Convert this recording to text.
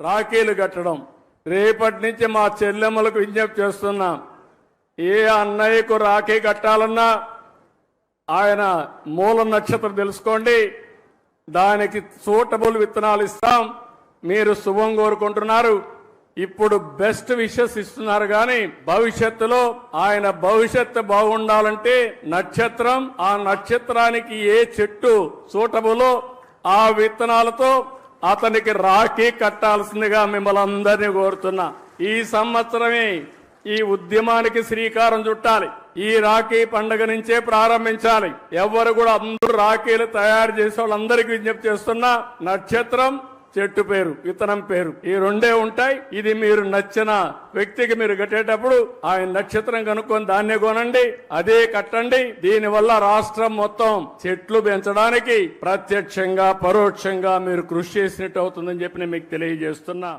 రాఖీలు కట్టడం. రేపటి నుంచి మా చెల్లెమ్మలకు విజ్ఞప్తి చేస్తున్నా, ఏ అన్నయ్యకు రాఖీ కట్టాలన్నా ఆయన మూల నక్షత్రం తెలుసుకోండి, దానికి సూటబుల్ విత్తనాలు ఇస్తాం. మీరు శుభం కోరుకుంటున్నారు, ఇప్పుడు బెస్ట్ విషెస్ ఇస్తున్నారు, కానీ భవిష్యత్తులో ఆయన భవిష్యత్తు బాగుండాలంటే నక్షత్రం, ఆ నక్షత్రానికి ఏ చెట్టు సూటబులో ఆ విత్తనాలతో అతనికి రాఖీ కట్టాల్సిందిగా మిమ్మల్ని అందరినీ కోరుతున్నా. ఈ సంవత్సరమే ఈ ఉద్యమానికి శ్రీకారం చుట్టాలి. ఈ రాఖీ పండుగ నుంచే ప్రారంభించాలి. ఎవరు కూడా అందరూ రాఖీలు తయారు చేసే వాళ్ళందరికీ విజ్ఞప్తి చేస్తున్నా, నక్షత్రం, చెట్టు పేరు, విత్తనం పేరు, ఈ రెండే ఉంటాయి. ఇది మీరు నచ్చిన వ్యక్తికి మీరు కట్టేటప్పుడు ఆయన నక్షత్రం కనుక్కొని దాన్నే కొనండి, అదే కట్టండి. దీనివల్ల రాష్ట్రం మొత్తం చెట్లు పెంచడానికి ప్రత్యక్షంగా పరోక్షంగా మీరు కృషి చేసినట్టు అవుతుందని చెప్పి నేను మీకు తెలియజేస్తున్నా.